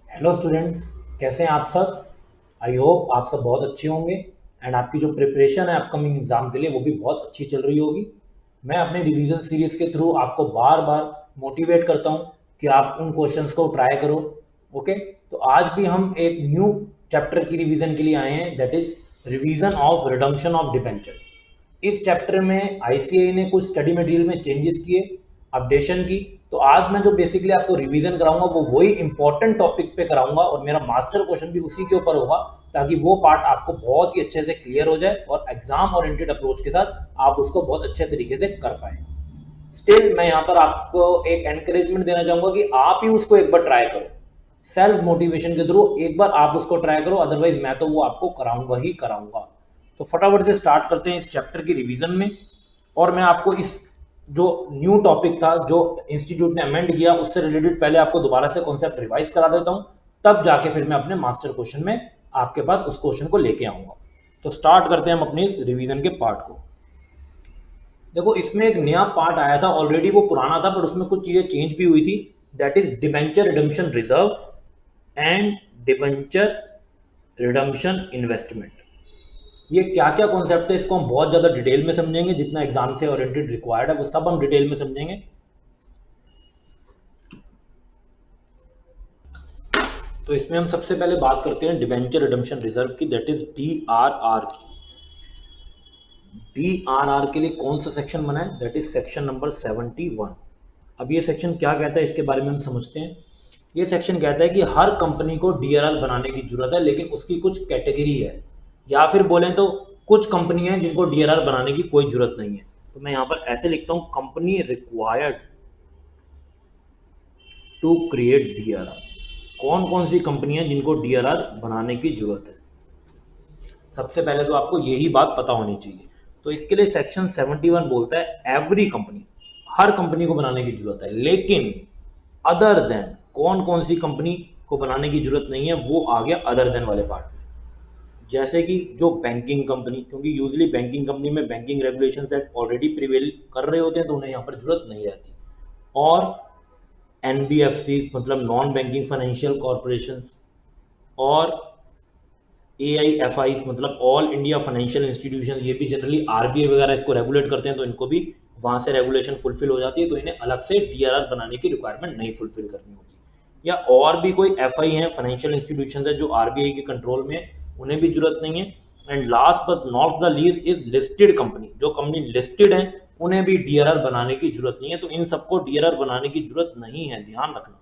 Hello students, कैसे हैं आप सब। आई होप आप सब बहुत अच्छे होंगे एंड आपकी जो प्रिपरेशन है अपकमिंग एग्जाम के लिए वो भी बहुत अच्छी चल रही होगी। मैं अपने रिवीजन सीरीज के थ्रू आपको बार बार मोटिवेट करता हूं कि आप उन क्वेश्चंस को ट्राई करो। ओके, तो आज भी हम एक न्यू चैप्टर की रिवीजन के लिए आए हैं, that is revision of redemption of debentures. इस चैप्टर में आईसीएआई ने कुछ स्टडी मटेरियल में चेंजेस किए, अपडेशन की। तो आज मैं जो बेसिकली आपको रिवीजन कराऊंगा वो वही इंपॉर्टेंट टॉपिक पे कराऊंगा और मेरा मास्टर क्वेश्चन भी उसी के ऊपर होगा, ताकि वो पार्ट आपको बहुत ही अच्छे से क्लियर हो जाए और एग्जाम ओरिएंटेड अप्रोच के साथ आप उसको बहुत अच्छे तरीके से कर पाए। स्टिल मैं यहाँ पर आपको एक एनकरेजमेंट देना चाहूंगा कि आप ही उसको एक बार ट्राई करो, सेल्फ मोटिवेशन के थ्रू एक बार आप उसको ट्राई करो, अदरवाइज मैं तो वो आपको कराऊंगा ही कराऊंगा। तो फटाफट से स्टार्ट करते हैं इस चैप्टर की रिवीजन में। और मैं आपको इस जो न्यू टॉपिक था जो इंस्टीट्यूट ने अमेंड किया उससे रिलेटेड पहले आपको दोबारा से कॉन्सेप्ट रिवाइज करा देता हूं, तब जाके फिर मैं अपने मास्टर क्वेश्चन में आपके पास उस क्वेश्चन को लेके आऊंगा। तो स्टार्ट करते हैं हम अपनी इस रिवीजन के पार्ट को। देखो, इसमें एक नया पार्ट आया था, ऑलरेडी वो पुराना था पर उसमें कुछ चीजें चेंज भी हुई थी। That is debenture redemption reserve and debenture redemption investment. ये क्या क्या कॉन्सेप्ट है इसको हम बहुत ज़्यादा डिटेल में समझेंगे, जितना एग्जाम से ओरिएंटेड रिक्वायर्ड है वो सब हम डिटेल में समझेंगे। तो इसमें हम सबसे पहले बात करते हैं डिबेंचर रिडम्पशन रिजर्व की, दैट इज डीआरआर की। डीआरआर के लिए कौन सा सेक्शन बना है, दैट इज सेक्शन नंबर 71। अब ये सेक्शन क्या कहता है इसके बारे में हम समझते हैं। ये सेक्शन कहता है कि हर कंपनी को डीआरआर बनाने की जरूरत है, लेकिन उसकी कुछ कैटेगरी है, या फिर बोलें तो कुछ कंपनी है जिनको डीआरआर बनाने की कोई जरूरत नहीं है। तो मैं यहाँ पर ऐसे लिखता हूँ, company required to create DRR. कौन कौन सी कंपनी है जिनको डीआरआर बनाने की जरूरत है, सबसे पहले तो आपको यही बात पता होनी चाहिए। तो इसके लिए सेक्शन 71 बोलता है एवरी कंपनी, हर कंपनी को बनाने की जरूरत है, लेकिन अदर देन, कौन कौन सी कंपनी को बनाने की जरूरत नहीं है वो आ गया अदर देन वाले पार्ट में। जैसे कि जो बैंकिंग कंपनी, क्योंकि यूजली बैंकिंग कंपनी में banking regulation set already prevail कर रहे होते हैं तो उन्हें यहाँ पर जरूरत नहीं रहती। और एनबीएफसी मतलब नॉन बैंकिंग फाइनेंशियल कॉरपोरेशन, और एआईएफआई मतलब ऑल इंडिया फाइनेंशियल इंस्टीट्यूशन, ये भी जनरली आरबीआई वगैरह इसको रेगुलेट करते हैं, तो इनको भी वहाँ से रेगुलेशन फुलफिल हो जाती है, तो इन्हें अलग से डीआरआर बनाने की रिक्वायरमेंट नहीं फुलफिल करनी होगी। या और भी कोई एफआई है, फाइनेंशियल इंस्टीट्यूशन है जो आरबीआई के कंट्रोल में, उन्हें भी जरूरत नहीं है। And last but not the least is listed company, जो कंपनी लिस्टेड है उन्हें भी डीआरआर बनाने की जरूरत नहीं है। तो इन सबको डीआरआर बनाने की जरूरत नहीं है, ध्यान रखना।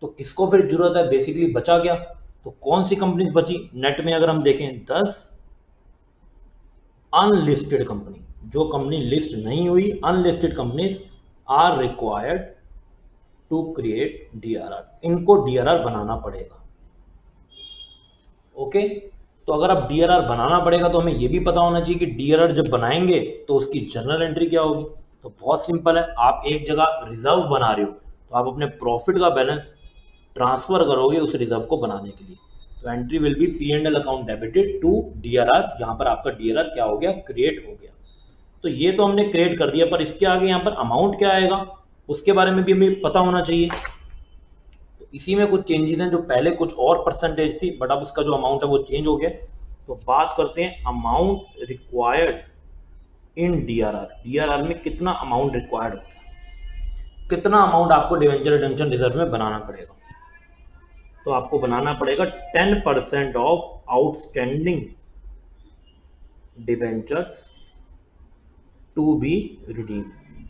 तो किसको फिर जरूरत है, बेसिकली बचा क्या, तो कौन सी कंपनी बची नेट में अगर हम देखें, 10 अनलिस्टेड कंपनी, जो कंपनी लिस्ट नहीं हुई, unlisted companies are required to create DRR, इनको डीआरआर बनाना पड़ेगा। ओके, तो अगर आप डीआरआर बनाना पड़ेगा तो हमें यह भी पता होना चाहिए कि डीआरआर जब बनाएंगे तो उसकी जर्नल एंट्री क्या होगी। तो बहुत सिंपल है, आप एक जगह रिजर्व बना रहे हो तो आप अपने प्रॉफिट का बैलेंस ट्रांसफर करोगे उस रिजर्व को बनाने के लिए। तो entry will be P and L account debited to DRR, यहाँ पर आपका डीआरआर क्या हो गया, क्रिएट हो गया। तो ये तो हमने क्रिएट कर दिया, पर इसके आगे यहाँ पर अमाउंट क्या आएगा उसके बारे में भी हमें पता होना चाहिए। तो इसी में कुछ चेंजेस हैं, जो पहले कुछ और परसेंटेज थी बट अब उसका जो अमाउंट है वो चेंज हो गया। तो बात करते हैं amount required in DRR. DRR में कितना अमाउंट रिक्वायर्ड होता है, कितना अमाउंट आपको डिवेंचर रिडेम्पशन रिजर्व में बनाना पड़ेगा। तो आपको बनाना पड़ेगा 10% of outstanding debentures to be redeem.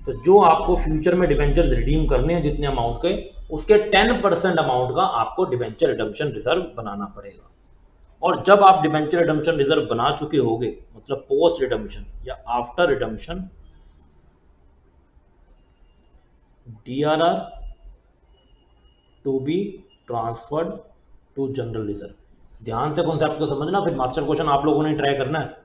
तो जो आपको फ्यूचर में डिवेंचर्स रिडीम करने हैं जितने अमाउंट के, उसके 10% अमाउंट का आपको डिवेंचर रिडम्पशन रिजर्व बनाना पड़ेगा। और जब आप डिवेंचर रिडम्पशन रिजर्व बना चुके होगे, मतलब पोस्ट रिडम्पशन या after redemption, DRR to be transferred to general reserve. ध्यान से कॉन्सेप्ट को समझना, फिर मास्टर क्वेश्चन आप लोगों ने ट्राई करना है।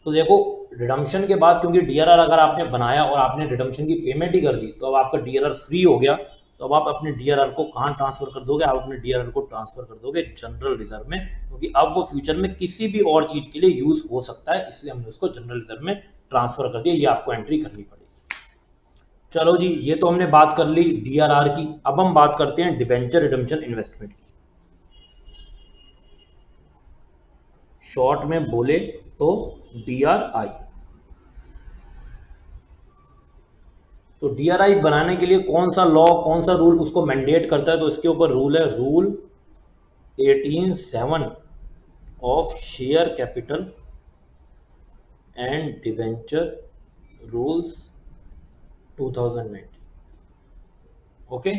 तो देखो, रिडम्पशन के बाद, क्योंकि डीआरआर अगर आपने बनाया और आपने रिडम्पशन की पेमेंट ही कर दी तो अब आपका डीआरआर फ्री हो गया। तो अब आप अपने डीआरआर को कहाँ ट्रांसफर कर दोगे, आप अपने डीआरआर को ट्रांसफर कर दोगे जनरल रिजर्व में, क्योंकि अब वो फ्यूचर में किसी भी और चीज के लिए यूज हो सकता है, इसलिए हमने उसको जनरल रिजर्व में ट्रांसफर कर दिया। ये आपको एंट्री करनी पड़ेगी। चलो जी, ये तो हमने बात कर ली डीआरआर की। अब हम बात करते हैं डिबेंचर रिडम्पशन इन्वेस्टमेंट की। शॉर्ट में बोले तो DRI। तो DRI बनाने के लिए कौन सा लॉ, कौन सा रूल उसको मैंडेट करता है? तो इसके ऊपर रूल है, rule 18(7) of share capital and debenture rules 2019। Okay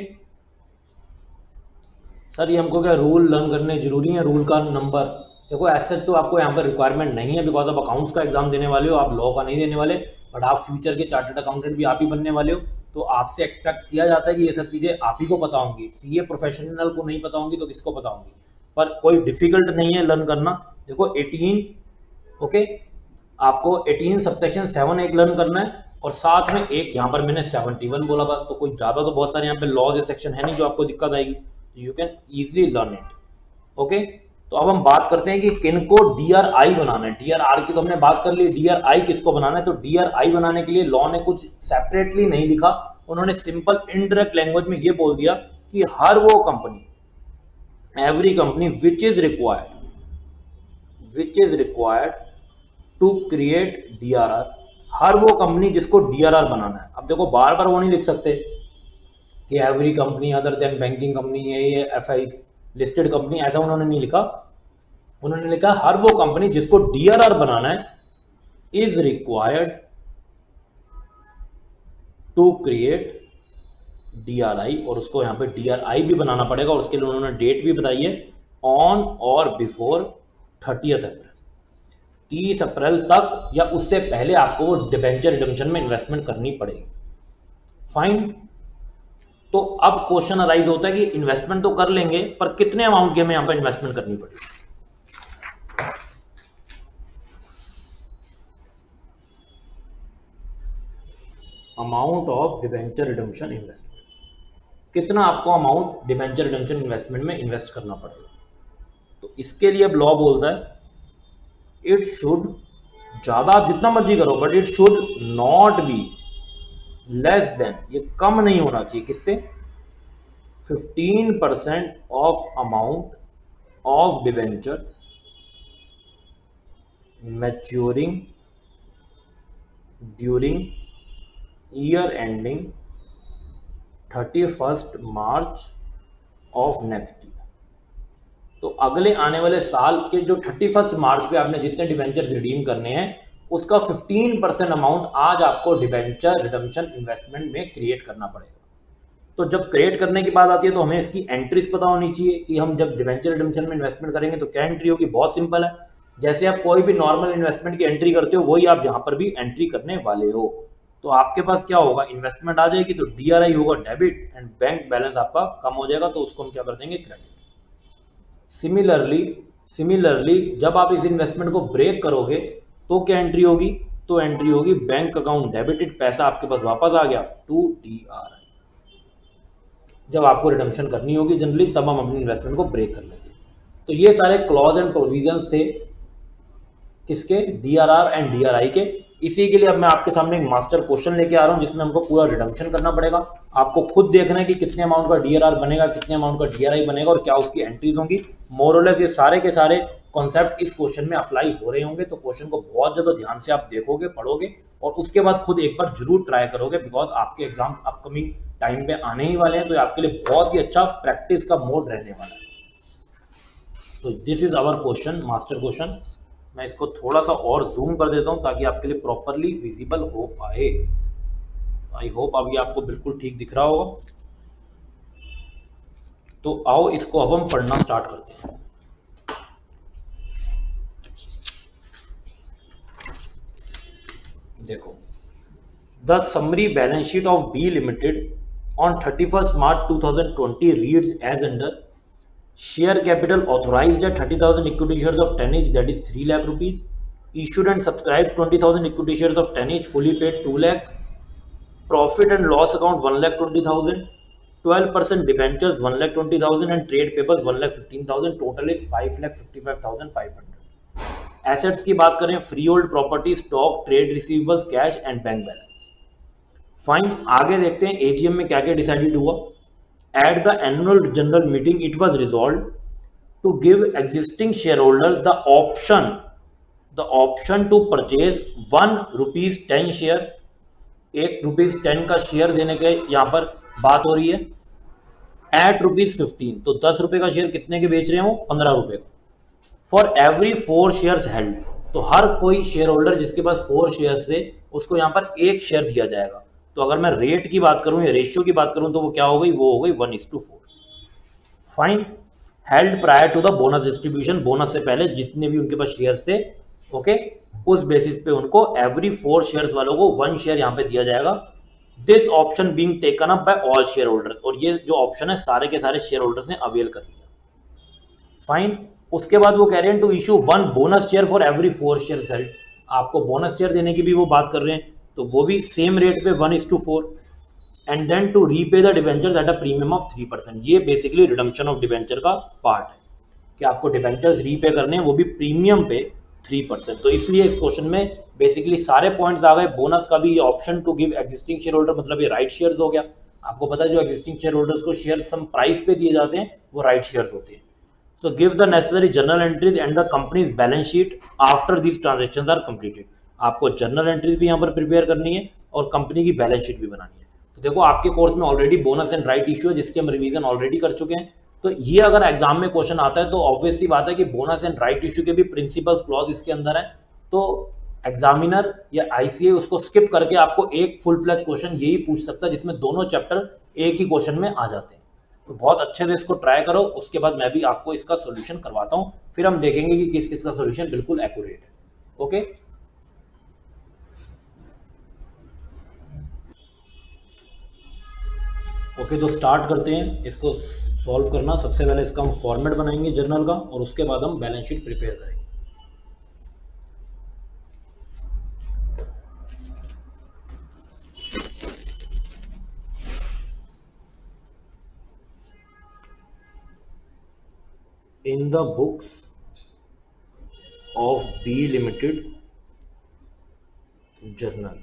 sir, ये हमको क्या रूल लर्न करने जरूरी है? रूल का नंबर देखो, ऐसे तो आपको यहाँ पर रिक्वायरमेंट नहीं है, बिकॉज आप अकाउंट्स का एग्जाम देने वाले हो, आप लॉ का नहीं देने वाले, बट आप फ्यूचर के चार्टर्ड अकाउंटेंट भी आप ही बनने वाले हो, तो आपसे एक्सपेक्ट किया जाता है कि ये सब चीज़ें आप ही को पता होंगी। सीए प्रोफेशनल को नहीं पता होंगी तो किसको पता होंगी? पर कोई डिफिकल्ट नहीं है लर्न करना। देखो 18, ओके, आपको 18 सबसेक्शन 7 एक लर्न करना है, और साथ में एक यहाँ पर मैंने 71 बोला था, तो कोई ज़्यादा तो बहुत सारे यहाँ पे लॉज या सेक्शन है नहीं जो आपको दिक्कत आएगी, you can easily learn it. Okay, तो अब हम बात करते हैं कि किनको DRI बनाना है। DRR की तो हमने बात कर ली, DRI किसको बनाना है? तो DRI बनाने के लिए लॉ ने कुछ सेपरेटली नहीं लिखा, उन्होंने सिंपल इनडायरेक्ट लैंग्वेज में ये बोल दिया कि हर वो company, every company which is required to create DRR, हर वो कंपनी जिसको DRR बनाना है। अब देखो बार बार वो नहीं लिख सकते कि every company other than banking company है, ये FI लिस्टेड कंपनी, ऐसा उन्होंने नहीं लिखा। उन्होंने लिखा हर वो कंपनी जिसको DRR बनाना है is required to create DRI, और उसको यहाँ पे DRI भी बनाना पड़ेगा, और उसके लिए उन्होंने डेट भी बताई है, ऑन और बिफोर 30 अप्रैल, 30 अप्रैल तक या उससे पहले आपको वो डिबेंचर रिडम्पशन में इन्वेस्टमेंट करनी पड़ेगी। फाइन। तो अब क्वेश्चन अराइज होता है कि इन्वेस्टमेंट तो कर लेंगे, पर कितने अमाउंट की हमें यहाँ पर इन्वेस्टमेंट करनी पड़ेगी? Amount of debenture redemption investment, कितना आपको अमाउंट डिबेंचर रिडम्पशन इन्वेस्टमेंट में इन्वेस्ट करना पड़ेगा? तो इसके लिए अब लॉ बोलता है इट शुड, ज़्यादा आप जितना मर्जी करो, but it should not be less than, ये कम नहीं होना चाहिए, किससे? 15% of amount of debentures maturing during year ending 31 March of next year. तो अगले आने वाले साल के जो 31 मार्च पे आपने जितने डिबेंचर्स रिडीम करने हैं, उसका 15% अमाउंट आज आपको डिबेंचर रिडम्पशन इन्वेस्टमेंट में क्रिएट करना पड़ेगा। तो जब क्रिएट करने की बात आती है तो हमें इसकी एंट्रीज पता होनी चाहिए कि हम जब डिबेंचर रिडम्पशन में इन्वेस्टमेंट करेंगे तो क्या एंट्री होगी। बहुत सिंपल है, जैसे आप कोई भी नॉर्मल इन्वेस्टमेंट की एंट्री करते हो, वही आप यहाँ पर भी एंट्री करने वाले हो। तो आपके पास क्या होगा, इन्वेस्टमेंट आ जाएगी तो DRI होगा डेबिट, एंड बैंक बैलेंस आपका कम हो जाएगा, तो उसको हम क्या कर देंगे, क्रेडिट। सिमिलरली जब आप इस इन्वेस्टमेंट को ब्रेक करोगे तो क्या एंट्री होगी? तो एंट्री होगी बैंक अकाउंट डेबिटेड, पैसा आपके पास वापस आ गया, टू DRI। जब आपको रिडम्पशन करनी होगी जनरली, तब हम अपनी इन्वेस्टमेंट को ब्रेक कर लेंगे। तो ये सारे क्लॉज एंड प्रोविजन से किसके, DRR एंड DRI के। इसी के लिए अब मैं आपके सामने एक मास्टर क्वेश्चन लेके आ रहा हूँ जिसमें हमको पूरा रिडम्पशन करना पड़ेगा। आपको खुद देखना है कि कितने अमाउंट का DRR बनेगा, कितने अमाउंट का DRI बनेगा, और क्या उसकी एंट्रीज होंगी। मोरलेस ये सारे के सारे कॉन्सेप्ट इस क्वेश्चन में अप्लाई हो रहे होंगे। तो क्वेश्चन को बहुत ज़्यादा ध्यान से आप देखोगे, पढ़ोगे, और उसके बाद खुद एक बार जरूर ट्राई करोगे, बिकॉज आपके एग्जाम अपकमिंग टाइम पे आने ही वाले हैं। तो आपके लिए बहुत ही अच्छा प्रैक्टिस का मोड रहने वाला है। तो this is our question, master question. मैं इसको थोड़ा सा और जूम कर देता हूँ ताकि आपके लिए प्रॉपरली विजिबल हो पाए। आई होप अभी आपको बिल्कुल ठीक दिख रहा होगा। तो आओ इसको अब हम पढ़ना स्टार्ट करते हैं। देखो, the summary balance sheet of B limited on 31 March 2020 reads as under share capital authorized at 30,000 equity shares of 10 each, that is 3 lakh rupees. Issued and subscribed 20,000 equity shares of 10 each, fully paid 2 lakh. Profit and loss account 1,20,000. 12% debentures 1,20,000 and trade papers 1,15,000. Total is 5,55,500. Assets की बात करें, free hold property, stock, trade receivables, cash and bank balance. Fine, आगे देखते हैं AGM में क्या क्या decided हुआ। At the annual general meeting, it was resolved to give existing share holders the option to purchase ₹1 share, ₹1 का share देने के यहां पर बात हो रही है, एट ₹15, तो ₹10 का शेयर कितने के बेच रहे हैं वो, ₹15 का, फॉर एवरी 4 शेयर्स हेल्ड, तो हर कोई शेयर होल्डर जिसके पास 4 शेयर थे उसको यहाँ पर 1 शेयर दिया जाएगा। तो अगर मैं रेट की बात करूं या रेशियो की बात करूं तो वो क्या हो गई, वो हो गई 1:4। Fine. Held prior to the bonus distribution, bonus से पहले जितने भी उनके पास शेयर्स थे, ओके, उस बेसिस पे उनको एवरी 4 शेयर्स वालों को 1 शेयर यहाँ पे दिया जाएगा। This option being taken up by all share holders, और ये जो ऑप्शन है सारे के सारे शेयर होल्डर्स ने अवेल कर लिया। फाइन। उसके बाद वो कह रहे हैं to issue 1 bonus share for every 4 share held, आपको बोनस शेयर देने की भी वो बात कर रहे हैं, तो वो भी सेम रेट पे 1:4। And then to repay the debentures at a premium of 3%, ये बेसिकली रिडम्पशन ऑफ डिबेंचर का पार्ट है कि आपको डिबेंचर्स रीपे करने हैं, वो भी प्रीमियम पे 3%। तो इसलिए इस क्वेश्चन में बेसिकली सारे पॉइंट्स आ गए। बोनस का भी option to give existing share holder, मतलब ये राइट शेयर्स हो गया। आपको पता है जो एग्जिस्टिंग शेयर होल्डर्स को शेयर सम प्राइस पे दिए जाते हैं वो राइट शेयर्स होते हैं। So give the necessary journal entries and the company's balance sheet after these transactions are completed. आपको जर्नल एंट्रीज भी यहाँ पर प्रिपेयर करनी है और कंपनी की बैलेंस शीट भी बनानी है। तो देखो आपके कोर्स में already bonus and right issue है जिसके हम रिवीजन ऑलरेडी कर चुके हैं। तो ये अगर एग्जाम में क्वेश्चन आता है तो ऑब्वियसली बात है कि बोनस एंड राइट इश्यू के भी प्रिंसिपल्स क्लॉज इसके अंदर है, तो एग्जामिनर या आईसीए उसको स्किप करके आपको एक फुल फ्लैज क्वेश्चन यही पूछ सकता है जिसमें दोनों चैप्टर एक ही क्वेश्चन में आ जाते हैं। तो बहुत अच्छे से इसको ट्राई करो, उसके बाद मैं भी आपको इसका सोल्यूशन करवाता हूं, फिर हम देखेंगे कि किस किस का सोल्यूशन बिल्कुल एक्यूरेट है। ओके, ओके, तो स्टार्ट करते हैं इसको सॉल्व करना। सबसे पहले इसका हम फॉर्मेट बनाएंगे जर्नल का और उसके बाद हम बैलेंस शीट प्रिपेयर करेंगे। In the books of B Limited journal,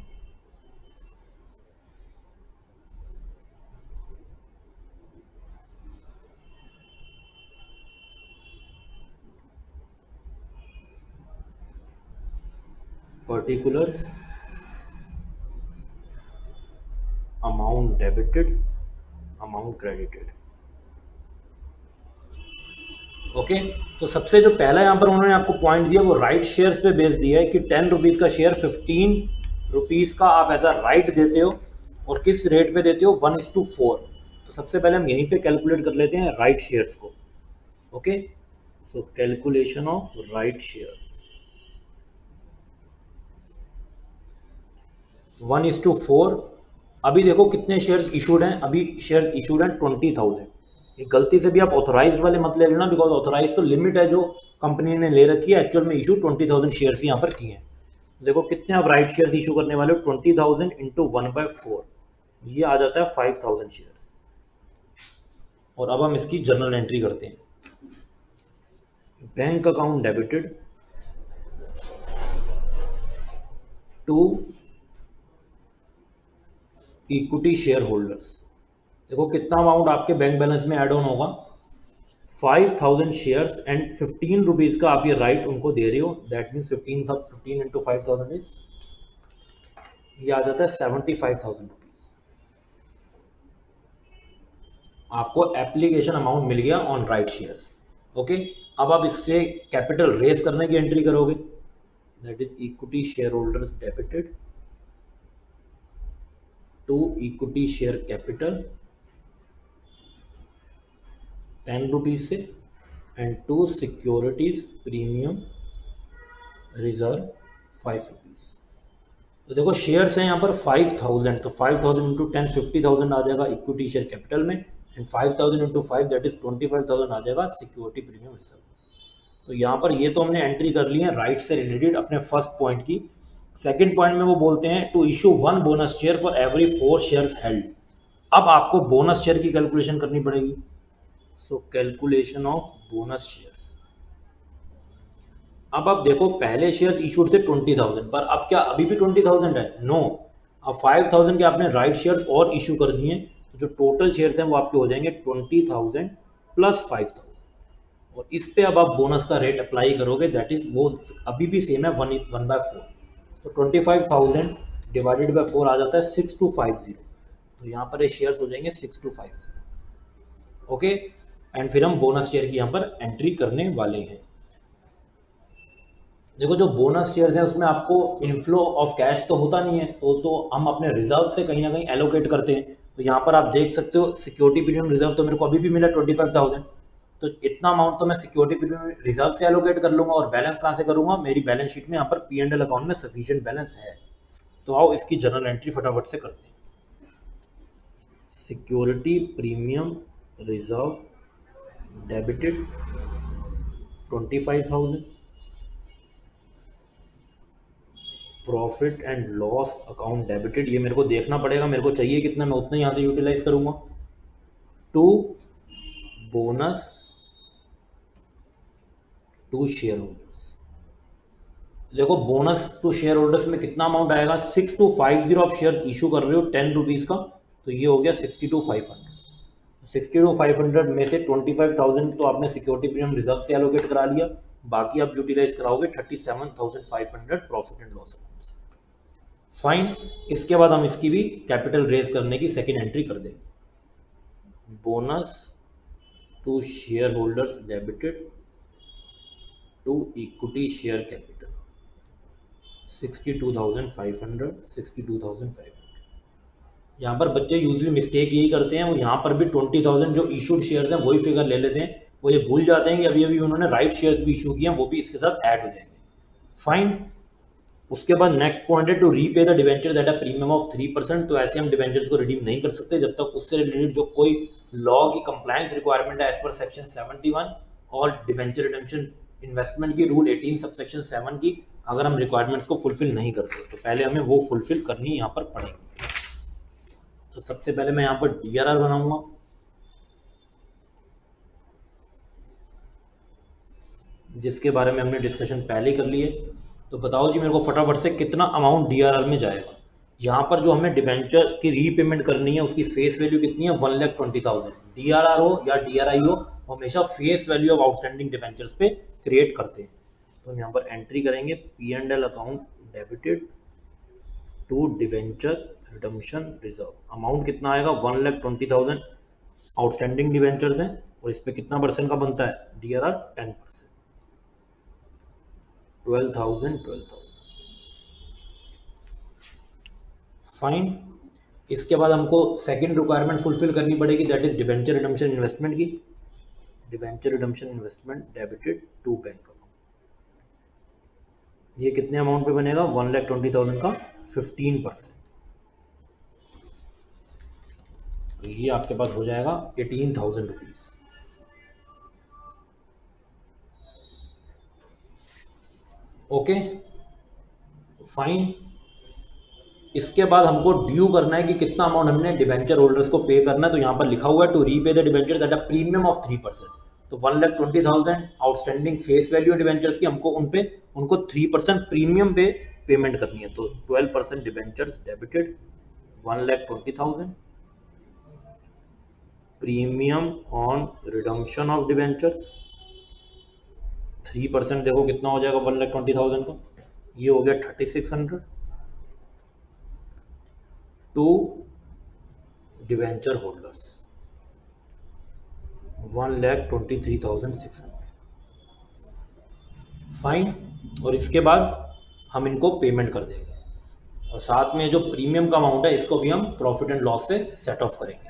particulars, amount debited, amount credited। Okay, तो सबसे जो पहला यहाँ पर उन्होंने आपको पॉइंट दिया वो राइट शेयर्स पे बेस दिया है कि ₹10 का शेयर ₹15 का आप ऐसा राइट देते हो और किस रेट पे देते हो, 1:4। तो सबसे पहले हम यहीं पे कैलकुलेट कर लेते हैं राइट शेयर्स को। Okay, so calculation of right shares 1:4। अभी देखो कितने शेयर्स इशूड हैं, अभी शेयर्स इशूड हैं 20,000। गलती से भी आप ऑथोराइज्ड वाले मत ले लेना, बिकॉज ऑथोराइज तो लिमिट है जो कंपनी ने ले रखी है, एक्चुअल में इशू 20,000 शेयर्स यहाँ पर किए हैं। देखो कितने आप राइट शेयर्स इशू करने वाले हो, 20,000 इंटू 1/4, ये आ जाता है 5,000 शेयर्स। और अब हम इसकी जर्नल एंट्री करते हैं। Bank account debited to equity share holders. देखो कितना अमाउंट आपके बैंक बैलेंस में ऐड ऑन होगा, 5,000 शेयर्स एंड ₹15 का आप ये राइट उनको दे रहे हो। दैट मीन्स 15 इंटू 5,000 इज, ये आ जाता है 75,000 रुपीज। आपको एप्लीकेशन अमाउंट मिल गया ऑन राइट शेयर्स। ओके, अब आप इससे कैपिटल रेज करने की एंट्री करोगे, that is equity share holders debited to equity share capital ₹10 से and to securities premium reserve ₹5। तो देखो शेयर्स हैं यहाँ पर 5,000, तो 5,000 इंटू 10 50,000 आ जाएगा इक्विटी शेयर कैपिटल में, एंड 5,000 इंटू 5 दैट इज 25,000 आ जाएगा सिक्योरिटी प्रीमियम रिजर्व। तो यहाँ पर ये तो हमने एंट्री कर ली है राइट से रिलेटेड अपने फर्स्ट पॉइंट की। सेकेंड पॉइंट में वो बोलते हैं to issue 1 bonus share for every 4 shares held. अब आपको बोनस शेयर की कैलकुलेशन करनी पड़ेगी। So calculation of bonus shares. अब आप देखो पहले शेयर इशूड थे 20,000 पर, अब क्या अभी भी 20,000 है? नो, अब 5,000 के आपने राइट शेयर्स और इशू कर दिए, तो जो टोटल शेयर्स हैं वो आपके हो जाएंगे 20,000 प्लस 5,000। और इस पे अब आप बोनस का रेट अप्लाई करोगे, दैट इज वो अभी भी सेम है, 1/4। तो 25,000 डिवाइडेड बाय 4 आ जाता है 6250। तो यहाँ पर ये शेयर्स हो जाएंगे 6250। ओके, एंड फिर हम बोनस शेयर की यहाँ पर एंट्री करने वाले हैं। देखो जो बोनस शेयर्स हैं उसमें आपको इनफ्लो ऑफ कैश तो होता नहीं है, तो हम अपने रिजर्व से कहीं ना कहीं एलोकेट करते हैं। तो यहाँ पर आप देख सकते हो सिक्योरिटी प्रीमियम रिजर्व तो मेरे को अभी भी मिला 25,000। तो इतना अमाउंट तो मैं सिक्योरिटी प्रीमियम रिजर्व से एलोकेट कर लूंगा, और बैलेंस कहाँ से करूंगा, मेरी बैलेंस शीट में यहाँ पर P&L अकाउंट में सफिशिएंट बैलेंस है। तो आओ इसकी जनरल एंट्री फटाफट से करते हैं। Security premium reserve debited 25,000, profit and loss account debited, ये मेरे को देखना पड़ेगा मेरे को चाहिए कितना, मैं उतना यहाँ से यूटिलाइज करूंगा। To bonus to share holders, देखो बोनस टू शेयर होल्डर्स में कितना अमाउंट आएगा, 6250 आप शेयर इशू कर रहे हो 10 रुपीज़ का, तो ये हो गया 62,500। 62,500 में से 25,000 तो आपने सिक्योरिटी प्रीमियम रिजर्व से एलोकेट करा लिया, बाकी आप यूटिलाइज कराओगे 37,500 प्रॉफिट एंड लॉस अकाउंट से। फाइन, इसके बाद हम इसकी भी कैपिटल रेज करने की सेकेंड एंट्री कर देंगे। Bonus to share holders debited to equity share capital 62,500, 62,500। यहाँ पर बच्चे यूजली मिस्टेक यही करते हैं, वो यहाँ पर भी 20,000 जो इशूड शेयर्स हैं वही फिगर ले लेते हैं, वो ये भूल जाते हैं कि अभी अभी उन्होंने राइट शेयर्स भी इशू किए हैं, वो भी इसके साथ ऐड हो जाएंगे। फाइन, उसके बाद नेक्स्ट पॉइंट है to repay the debenture at a premium of 3%। तो ऐसे हम डिवेंचर्स को रिडीम नहीं कर सकते जब तक उससे रिलेटेड जो कोई लॉ की कंप्लायंस रिक्वायरमेंट है एज पर सेक्शन 71 और डिवेंचर रिडेम्पशन इन्वेस्टमेंट की रूल 18 सबसेक्शन 7 की अगर हम रिक्वायरमेंट्स को फुलफिल नहीं करते, तो पहले हमें वो फुलफिल करनी यहाँ पर पड़ेगी। तो सबसे पहले मैं यहाँ पर DRR बनाऊंगा, जिसके बारे में हमने डिस्कशन पहले ही कर लिए। तो बताओ जी मेरे को फटाफट से कितना अमाउंट DRR में जाएगा। यहाँ पर जो हमें डिबेंचर की रीपेमेंट करनी है उसकी फेस वैल्यू कितनी है, 1,20,000। DRR हो या DRI हो, हमेशा face value of outstanding debentures पे क्रिएट करते हैं। तो हम यहाँ पर एंट्री करेंगे P&L account debited to debenture redemption reserve. Amount कितना आएगा, 1,20,000 आउटस्टैंडिंग डिबेंचर्स हैं, और इस पर कितना परसेंट का बनता है DRR, 10%, 12,000। फाइन, इसके बाद हमको सेकंड रिक्वायरमेंट फुलफिल करनी पड़ेगी, that is debenture redemption investment की। Debenture redemption investment debited to bank account, ये कितने अमाउंट पे बनेगा, 1,20,000 का 15%। तो ये आपके पास हो जाएगा 18,000 रुपीज। ओके फाइन, इसके बाद हमको ड्यू करना है कि कितना अमाउंट हमने डिबेंचर होल्डर्स को पे करना है। तो यहाँ पर लिखा हुआ है to repay the debentures at a premium of 3%। तो 1,20,000 आउटस्टैंडिंग फेस वैल्यू डिबेंचर्स की, हमको उनको 3% प्रीमियम पे पेमेंट करनी है। तो 12% debentures debited 1,20,000 premium on redemption of debentures 3%, देखो कितना हो जाएगा 1,20,000 का, ये हो गया 3,600 टू डिवेंचर होल्डर्स 1,23,600। फाइन, और इसके बाद हम इनको पेमेंट कर देंगे, और साथ में जो प्रीमियम का अमाउंट है इसको भी हम प्रॉफिट एंड लॉस से सेट ऑफ करेंगे।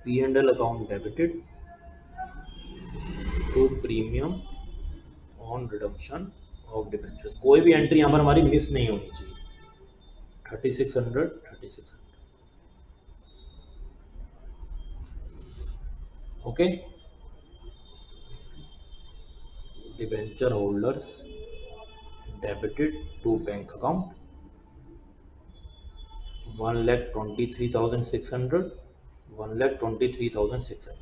P&L account debited to premium on redemption of debentures, कोई भी एंट्री यहाँ पर हमारी मिस नहीं होनी चाहिए। 3,600 okay. Debenture holders debited to bank account 1,23,600, 1,23,600।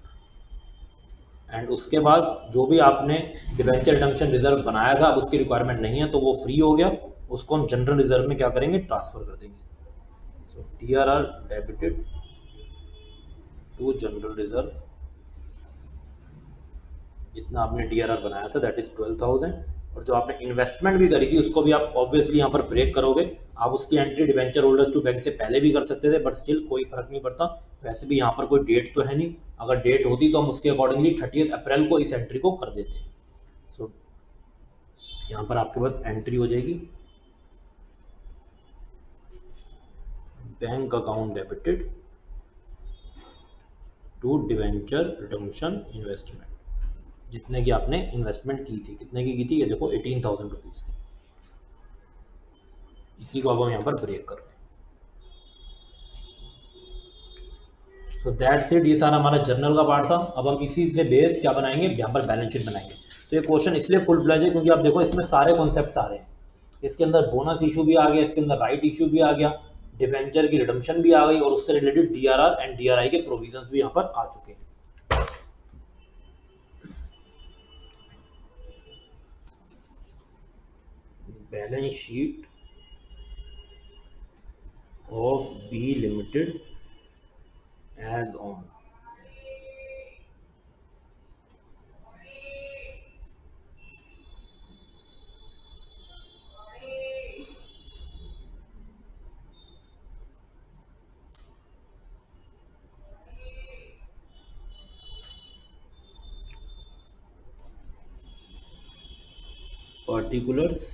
And उसके बाद जो भी आपने डिबेंचर रिडम्पशन रिजर्व बनाया था, अब उसकी रिक्वायरमेंट नहीं है तो वो फ्री हो गया, उसको हम जनरल रिजर्व में क्या करेंगे, ट्रांसफर कर देंगे। So DRR debited to general reserve जितना आपने DRR बनाया था दैट इज 12,000, और जो आपने इन्वेस्टमेंट भी करी थी उसको भी आप ऑब्वियसली यहाँ पर ब्रेक करोगे। आप उसकी entry debenture holders to bank से पहले भी कर सकते थे, बट स्टिल कोई फर्क नहीं पड़ता। वैसे भी यहाँ पर कोई डेट तो है नहीं, अगर डेट होती तो हम उसके अकॉर्डिंगली 30 अप्रैल को इस एंट्री को कर देते। सो यहाँ पर आपके पास एंट्री हो जाएगी, bank account debited to debenture redemption investment, जितने की आपने इन्वेस्टमेंट की थी। कितने की थी? ये देखो 18,000 रुपीज़ की। इसी को अब हम यहाँ पर ब्रेक कर रहे हैं। सो दैट्स इट, ये सारा हमारा जर्नल का पार्ट था। अब हम इसी से बेस क्या बनाएंगे, यहाँ पर बैलेंस शीट बनाएंगे। तो ये क्वेश्चन इसलिए फुल फ्लैज है क्योंकि आप देखो इसमें सारे कॉन्सेप्ट आ रहे हैं। इसके अंदर बोनस इशू भी आ गया, इसके अंदर राइट इशू भी आ गया, डिवेंचर की रिडम्पशन भी आ गई, और उससे रिलेटेड DRR एंड DRI के प्रोविजंस भी यहाँ पर आ चुके हैं। Balance sheet of B limited as on. particulars,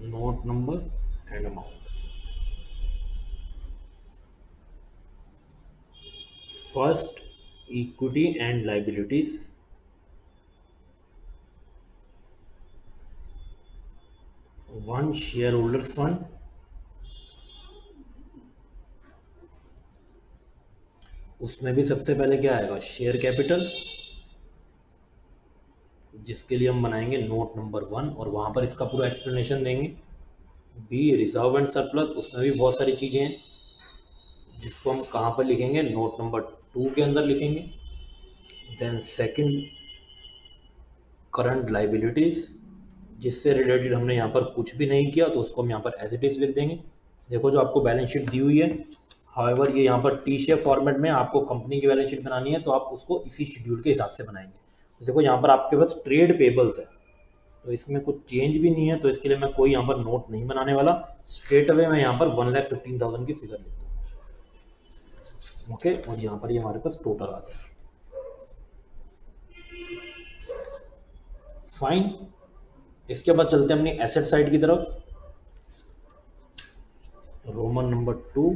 note number and amount. First, equity and liabilities. One shareholders fund. उसमें भी सबसे पहले क्या आएगा, शेयर कैपिटल, जिसके लिए हम बनाएंगे नोट नंबर 1 और वहाँ पर इसका पूरा एक्सप्लेनेशन देंगे। बी रिजर्व एंड सरप्लस, उसमें भी बहुत सारी चीज़ें हैं जिसको हम कहाँ पर लिखेंगे, नोट नंबर 2 के अंदर लिखेंगे। देन सेकंड, करंट लाइबिलिटीज़, जिससे रिलेटेड हमने यहाँ पर कुछ भी नहीं किया तो उसको हम यहाँ पर एज इट इज़ लिख देंगे। देखो जो आपको बैलेंस शीट दी हुई है, हाउएवर ये यहाँ पर टी शेप फॉर्मेट में आपको कंपनी की बैलेंस शीट बनानी है तो आप उसको इसी शेड्यूल के हिसाब से बनाएंगे। तो देखो यहाँ पर आपके पास ट्रेड पेबल्स है, तो इसमें कुछ चेंज भी नहीं है, तो इसके लिए मैं कोई यहाँ पर नोट नहीं बनाने वाला। स्ट्रेट अवे मैं यहाँ पर 1,15,000 की फिगर लिख दूँ। ओके, और यहाँ पर ये हमारे पास टोटल आ गया। फाइन, इसके बाद चलते हैं अपनी एसेट साइड की तरफ। Roman number 2,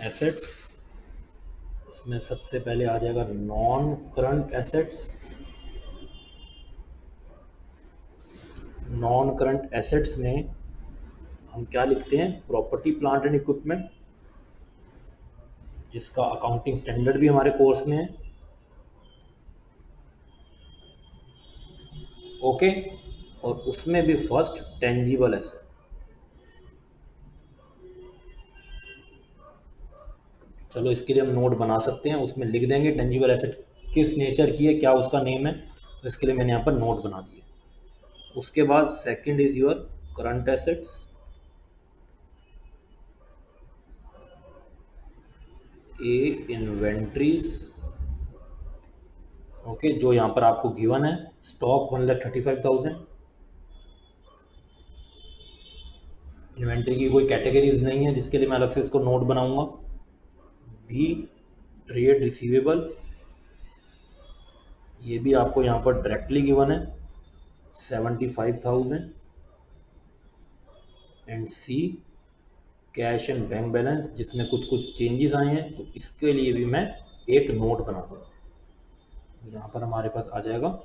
assets. इसमें सबसे पहले आ जाएगा non current assets. Non current assets में हम क्या लिखते हैं, प्रॉपर्टी प्लांट एंड इक्विपमेंट, जिसका अकाउंटिंग स्टैंडर्ड भी हमारे कोर्स में है। ओके, और उसमें भी फर्स्ट टेंजिबल एसेट। चलो इसके लिए हम नोट बना सकते हैं, उसमें लिख देंगे टेंजिबल एसेट किस नेचर की है, क्या उसका नेम है, तो इसके लिए मैंने यहाँ पर नोट बना दिए। उसके बाद second is your current assets. A inventories, okay, जो यहाँ पर आपको गिवन है, स्टॉक 1,35,000। इन्वेंट्री की कोई कैटेगरीज नहीं है जिसके लिए मैं अलग से इसको नोट बनाऊंगा। बी ट्रेड रिसीवेबल, ये भी आपको यहाँ पर डायरेक्टली गिवन है 75,000। And C cash and bank balance, जिसमें कुछ कुछ चेंजेस आए हैं, तो इसके लिए भी मैं एक नोट बना दूँगा। यहाँ पर हमारे पास आ जाएगा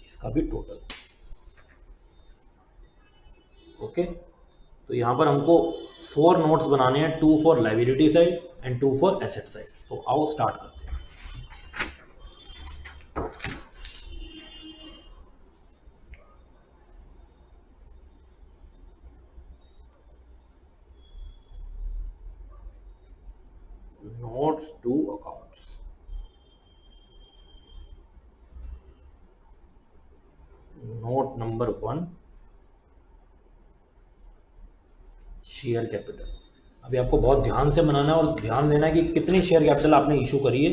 इसका भी टोटल। ओके, तो यहाँ पर हमको 4 नोट्स बनाने हैं, 2 for liability side and 2 for asset side. तो आओ स्टार्ट करते हैं। Notes to accounts. Note number 1, share capital. अभी आपको बहुत ध्यान से बनाना है और ध्यान देना है कि कितनी शेयर कैपिटल आपने इशू करी है।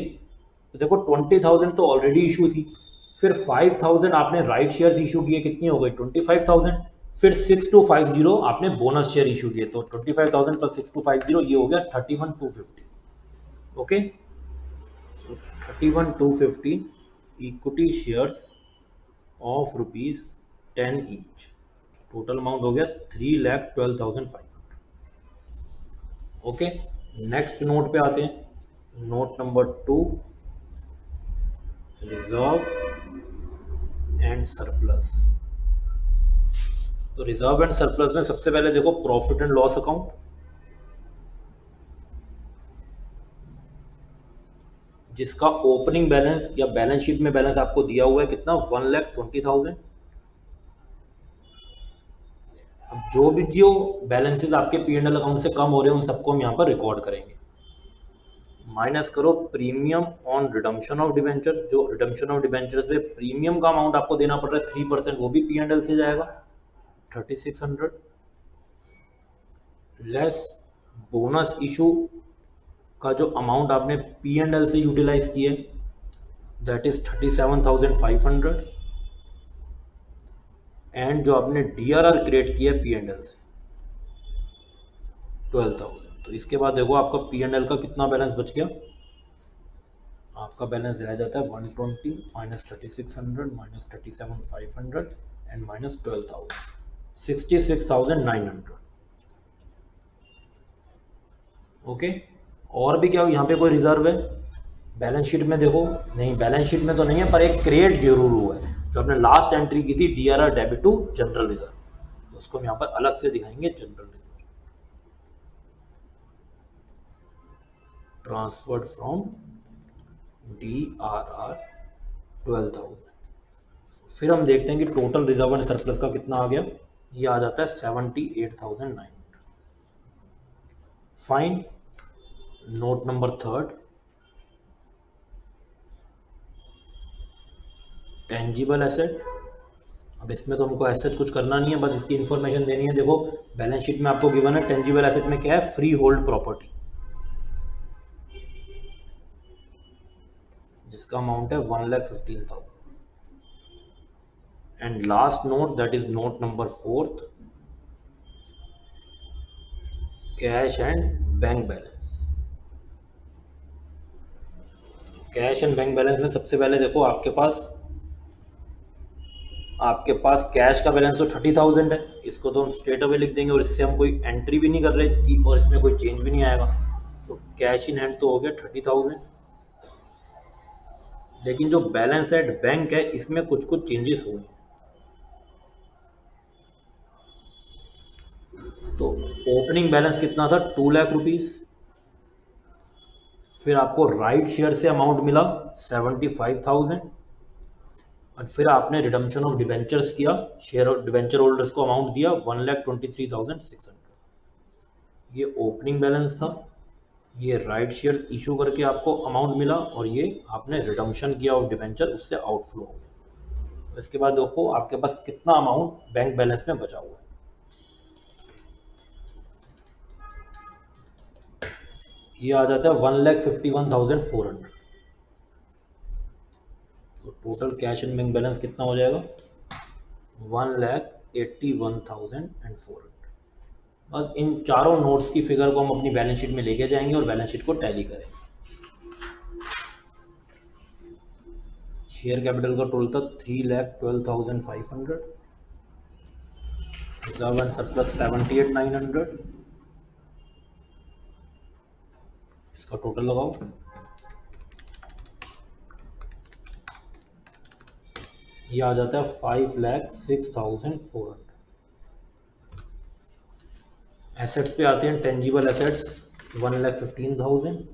तो देखो 20,000 तो ऑलरेडी इशू थी, फिर 5,000 आपने राइट शेयर्स इशू किए, कितनी हो गई 25,000। फिर 6250 आपने बोनस शेयर इशू किए, तो 25,000 प्लस 6250 ये हो गया 31,250। Okay, 31,250 equity shares of ₹10 each, total amount हो गया 3,12,500। ओके, नेक्स्ट नोट पे आते हैं, note number 2, reserve and surplus. तो रिजर्व एंड सरप्लस में सबसे पहले देखो प्रॉफिट एंड लॉस अकाउंट, जिसका ओपनिंग बैलेंस या बैलेंस शीट में बैलेंस आपको दिया हुआ है कितना, 1,20,000। अब जो बैलेंसेस आपके P&L अकाउंट से कम हो रहे हैं उन सबको हम यहाँ पर रिकॉर्ड करेंगे। माइनस करो premium on redemption of debenture, जो रिडम्पशन ऑफ डिबेंचर्स पे प्रीमियम का अमाउंट आपको देना पड़ रहा है 3%, वो भी P&L से जाएगा 3,600, लेस बोनस इशू का जो अमाउंट आपने P&L से यूटिलाइज किए दैट इज 37,500, एंड जो आपने DRR क्रिएट किया P&L से 12,000। तो इसके बाद देखो आपका P&L का कितना बैलेंस बच गया, आपका बैलेंस रह जाता है 120 minus 3,600 minus 37,500 and minus 12,000, 66,900। Okay, और भी क्या यहाँ पे कोई रिजर्व है बैलेंस शीट में, देखो नहीं बैलेंस शीट में तो नहीं है, पर एक क्रिएट जरूर हुआ है, जो आपने लास्ट एंट्री की थी DRR debit to general reserve, तो उसको हम यहाँ पर अलग से दिखाएंगे, general reserve transferred from DRR 12,000। फिर हम देखते हैं कि टोटल रिजर्व एंड सरप्लस का कितना आ गया, ये आ जाता है 78,900। Fine, note number 3, tangible asset. अब इसमें तो हमको एसेट कुछ करना नहीं है, बस इसकी इन्फॉर्मेशन देनी है। देखो बैलेंस शीट में आपको गिवन है टेंजिबल एसेट में क्या है, फ्री होल्ड प्रॉपर्टी, जिसका अमाउंट है 1,15,000। And last note that is note number 4, cash and bank balance. Cash and bank balance में सबसे पहले देखो आपके पास कैश का बैलेंस तो 30,000 है, इसको तो हम स्ट्रेट अवे लिख देंगे और इससे हम कोई एंट्री भी नहीं कर रहे कि, और इसमें कोई चेंज भी नहीं आएगा। सो कैश इन हैंड तो हो गया 30,000, लेकिन जो बैलेंस एट बैंक है इसमें कुछ कुछ चेंजेस हुए हैं। तो ओपनिंग बैलेंस कितना था, 2 लाख रुपीज, फिर आपको राइट शेयर से अमाउंट मिला 75,000, और फिर आपने रिडम्पशन ऑफ डिबेंचर्स किया, शेयर और डिबेंचर होल्डर्स को अमाउंट दिया 1,23,600। ये ओपनिंग बैलेंस था, ये राइट शेयर इशू करके आपको अमाउंट मिला, और ये आपने रिडम्पशन किया ऑफ डिबेंचर, उससे आउटफ्लो हो गया। इसके बाद देखो आपके पास कितना अमाउंट बैंक बैलेंस में बचा हुआ है, ये आ जाता है 1,51,400। तो total cash and bank balance कितना हो जाएगा, 1,81,400। बस इन चारों नोट्स की फिगर को हम अपनी बैलेंस शीट में लेके जाएंगे और बैलेंस शीट को टैली करेंगे। शेयर कैपिटल का टोटल था 3,12,500, रिजर्व एंड सरप्लस 78,900, इसका टोटल लगाओ, ये आ जाता है 5,06,400। एसेट्स पे आते हैं, tangible assets 1,15,000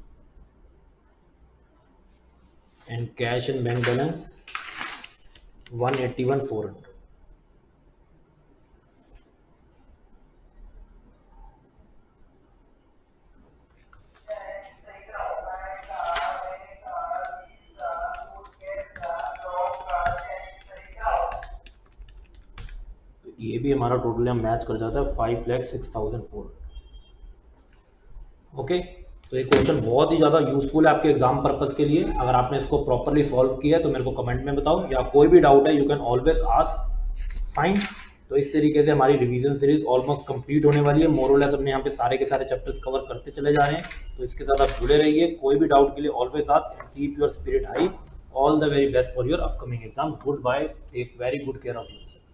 and cash and bank balance 181,400। ये भी हमारा टोटल यहाँ मैच कर जाता है 5,06,400। ओके, तो ये क्वेश्चन बहुत ही ज़्यादा यूजफुल है आपके एग्जाम पर्पस के लिए। अगर आपने इसको प्रॉपरली सॉल्व किया है तो मेरे को कमेंट में बताओ, या कोई भी डाउट है you can always ask. Fine, तो इस तरीके से हमारी रिवीजन सीरीज ऑलमोस्ट कंप्लीट होने वाली है। मोर और लेस अपने यहाँ पे सारे के सारे चैप्टर्स कवर करते चले जा रहे हैं, तो इसके साथ आप जुड़े रहिए। कोई भी डाउट के लिए always ask and keep your spirit high. All the very best for your upcoming exam. Good bye, take very good care of yourself.